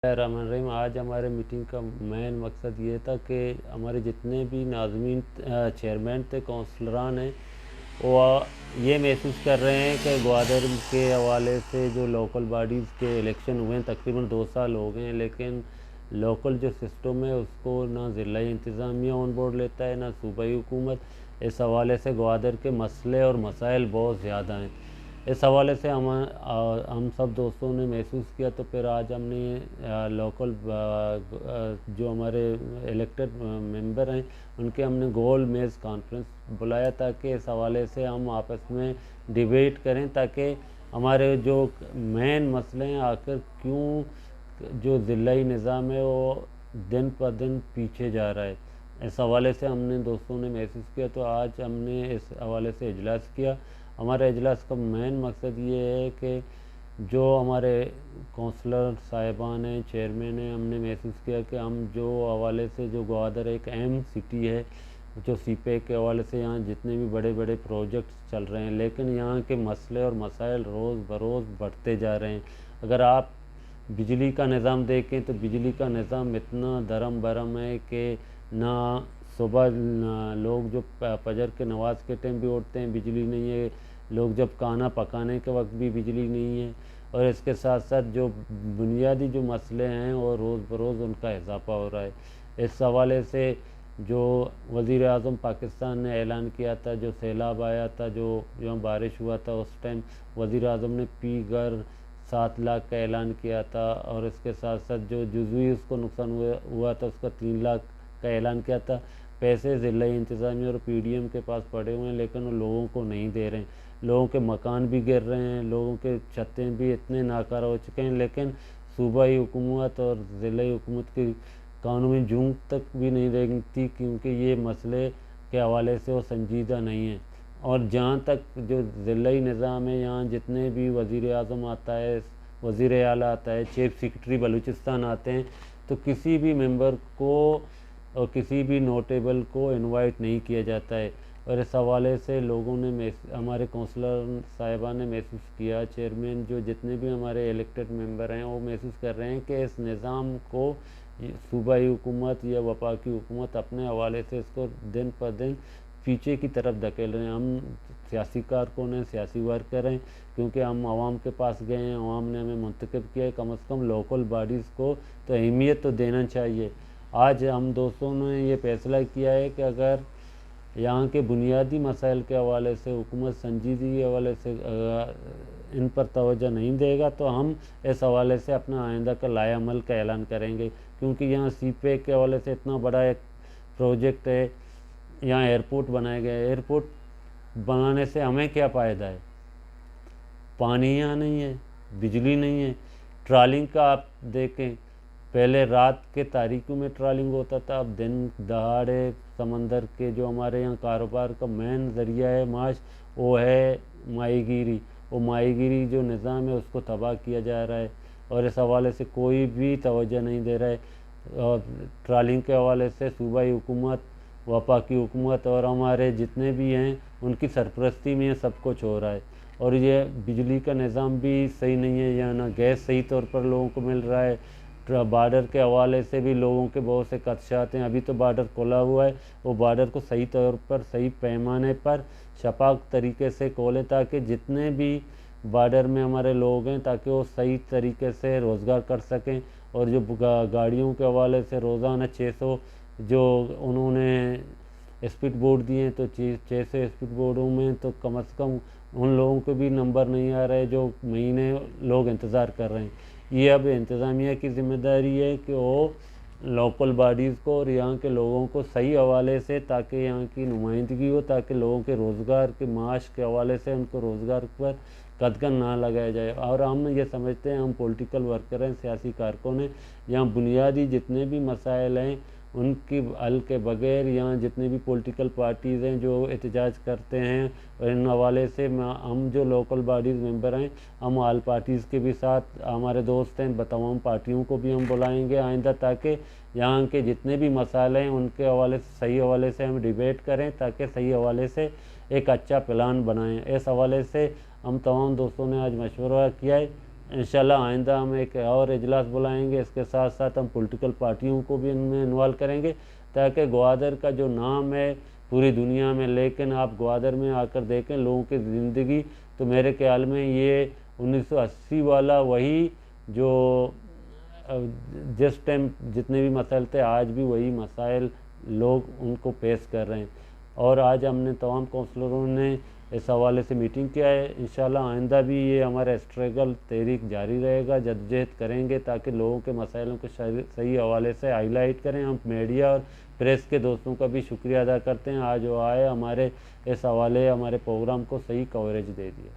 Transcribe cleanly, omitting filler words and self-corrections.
रहमान रहीम। आज हमारे मीटिंग का मेन मकसद ये था कि हमारे जितने भी नाज़मीन चेयरमैन थे, काउंसलरान हैं, वो ये महसूस कर रहे हैं कि ग्वादर के हवाले से जो लोकल बॉडीज़ के इलेक्शन हुए हैं तकरीबन 2 साल हो गए हैं, लेकिन लोकल जो सिस्टम है उसको ना ज़िला इंतज़ामिया ऑन बोर्ड लेता है ना सूबाई हुकूमत। इस हवाले से ग्वादर के मसले और मसाइल बहुत ज़्यादा हैं। इस हवाले से हम सब दोस्तों ने महसूस किया, तो फिर आज हमने लोकल जो हमारे इलेक्टेड मेंबर हैं उनके हमने गोल मेज़ कॉन्फ्रेंस बुलाया ताकि इस हवाले से हम आपस में डिबेट करें, ताकि हमारे जो मेन मसले हैं आखिर क्यों जो ज़िलाई निज़ाम है वो दिन पर दिन पीछे जा रहा है, इस हवाले से हमने दोस्तों ने महसूस किया। तो आज हमने इस हवाले से इजलास किया। हमारे इजलास का मेन मकसद ये है कि जो हमारे काउंसलर साहिबान हैं, चेयरमैन हैं, हमने महसूस किया कि हम जो हवाले से जो ग्वादर एक अहम सिटी है, जो सीपेक के हवाले से यहाँ जितने भी बड़े बड़े प्रोजेक्ट्स चल रहे हैं, लेकिन यहाँ के मसले और मसाइल रोज़ बरोज़ बढ़ते जा रहे हैं। अगर आप बिजली का निज़ाम देखें तो बिजली का निज़ाम इतना धर्म भरम है कि ना सुबह लोग जो फजर के नमाज के टाइम भी उठते हैं बिजली नहीं है, लोग जब खाना पकाने के वक्त भी बिजली नहीं है, और इसके साथ साथ जो बुनियादी जो मसले हैं और रोज़ बरोज़ उनका इजाफा हो रहा है। इस हवाले से जो वज़ीर आज़म पाकिस्तान ने ऐलान किया था, जो सैलाब आया था, जो बारिश हुआ था, उस टाइम वज़ीर आज़म ने पी घर 7 लाख का ऐलान किया था, और इसके साथ साथ जो जुज़वी उसको नुकसान हुआ था उसका 3 लाख का ऐलान किया था। पैसे ज़िला इंतज़ामिया और पीडीएम के पास पड़े हुए हैं, लेकिन वो लोगों को नहीं दे रहे हैं। लोगों के मकान भी गिर रहे हैं, लोगों के छतें भी इतने नाकारा हो चुके हैं, लेकिन सूबाई हुकूमत और ज़िला हुकूमत की कानूनी जूं तक भी नहीं देखती, क्योंकि ये मसले के हवाले से वो संजीदा नहीं है। और जहाँ तक जो ज़िलाई निज़ाम है, यहाँ जितने भी वज़ीर आज़म आता है, वज़ीर आला आता है, चीफ सेक्रेटरी बलूचिस्तान आते हैं, तो किसी भी मेंबर को और किसी भी नोटेबल को इनवाइट नहीं किया जाता है। और इस हवाले से लोगों ने हमारे काउंसलर साहिबान ने महसूस किया, चेयरमैन जो जितने भी हमारे इलेक्टेड मेंबर हैं वो महसूस कर रहे हैं कि इस निज़ाम को सूबाई हुकूमत या वफाकी हुकूमत अपने हवाले से इसको दिन पर दिन पीछे की तरफ धकेल रहे हैं। हम सियासी कारकुन हैं, सियासी वर्कर हैं, क्योंकि हम आवाम के पास गए हैं, आवाम ने हमें मुंतखब किया है, कम से कम लोकल बॉडीज़ को तो अहमियत तो देना चाहिए। आज हम दोस्तों ने ये फैसला किया है कि अगर यहाँ के बुनियादी मसाइल के हवाले से हुकूमत संजीदगी के हवाले से इन पर तवज्जो नहीं देगा, तो हम इस हवाले से अपना आइंदा का लाएअमल का ऐलान करेंगे। क्योंकि यहाँ सीपेक के हवाले से इतना बड़ा एक प्रोजेक्ट है, यहाँ एयरपोर्ट बनाया गया है। एयरपोर्ट बनाने से हमें क्या फ़ायदा है? पानी यहाँ नहीं है, बिजली नहीं है। ट्रॉलिंग का आप देखें, पहले रात के तारीखों में ट्रॉलिंग होता था, अब दिन दहाड़े समंदर के जो हमारे यहाँ कारोबार का मेन ज़रिया है माश, वो है माहीगीरी। वो माहीगीरी जो निज़ाम है उसको तबाह किया जा रहा है, और इस हवाले से कोई भी तवज्जो नहीं दे रहा है। और ट्रॉलिंग के हवाले से सूबाई हुकूमत, वफाकी हुकूमत और हमारे जितने भी हैं उनकी सरपरस्ती में सब कुछ हो रहा है। और ये बिजली का निज़ाम भी सही नहीं है, या ना गैस सही तौर पर लोगों को मिल रहा है। बॉर्डर के हवाले से भी लोगों के बहुत से खदशात हैं। अभी तो बॉर्डर खोला हुआ है, वो बॉर्डर को सही तौर पर, सही पैमाने पर, शफाफ तरीके से खोलें, ताकि जितने भी बॉर्डर में हमारे लोग हैं ताकि वो सही तरीके से रोज़गार कर सकें। और जो गाड़ियों के हवाले से रोज़ाना 600 जो उन्होंने स्पीड बोर्ड दिए हैं, तो 600 स्पीड बोर्डों में तो कम से कम उन लोगों के भी नंबर नहीं आ रहे जो महीने लोग इंतज़ार कर रहे हैं। ये अब इंतज़ामिया की ज़िम्मेदारी है कि वो लोकल बॉडीज़ को और यहाँ के लोगों को सही हवाले से, ताकि यहाँ की नुमाइंदगी हो, ताकि लोगों के रोज़गार के माश के हवाले से उनको रोज़गार पर कदगन ना लगाया जाए। और हम ये समझते हैं, हम पॉलिटिकल वर्कर हैं, सियासी कारकुन हैं, यहाँ बुनियादी जितने भी मसाइल हैं उनकी हल के बगैर यहाँ जितने भी पॉलिटिकल पार्टीज़ हैं जो एहतजाज करते हैं, और इन हवाले से हम जो लोकल बॉडीज़ मेंबर हैं, हम ऑल पार्टीज़ के भी साथ हमारे दोस्त हैं, तमाम पार्टियों को भी हम बुलाएंगे आइंदा, ताकि यहाँ के जितने भी मसाले हैं उनके हवाले से, सही हवाले से हम डिबेट करें, ताकि सही हवाले से एक अच्छा प्लान बनाएं। इस हवाले से हम तमाम दोस्तों ने आज मशवरा किया है। इंशाल्लाह आइंदा हम एक और इजलास बुलाएंगे। इसके साथ साथ हम पॉलिटिकल पार्टियों को भी इनमें इन्वॉल्व करेंगे, ताकि ग्वादर का जो नाम है पूरी दुनिया में, लेकिन आप ग्वादर में आकर देखें लोगों की ज़िंदगी, तो मेरे ख्याल में ये 1980 वाला वही जो जिस टाइम जितने भी मसाइल थे आज भी वही मसाइल लोग उनको पेश कर रहे हैं। और आज हमने तमाम काउंसलरों ने इस हवाले से मीटिंग किया है। इंशाल्लाह आइंदा भी ये हमारा स्ट्रगल तहरीक जारी रहेगा, जद्दोजहद करेंगे ताकि लोगों के मसाइलों को सही हवाले से हाईलाइट करें। हम मीडिया और प्रेस के दोस्तों का भी शुक्रिया अदा करते हैं, आज वो आए हमारे इस हवाले हमारे प्रोग्राम को सही कवरेज दे दिया।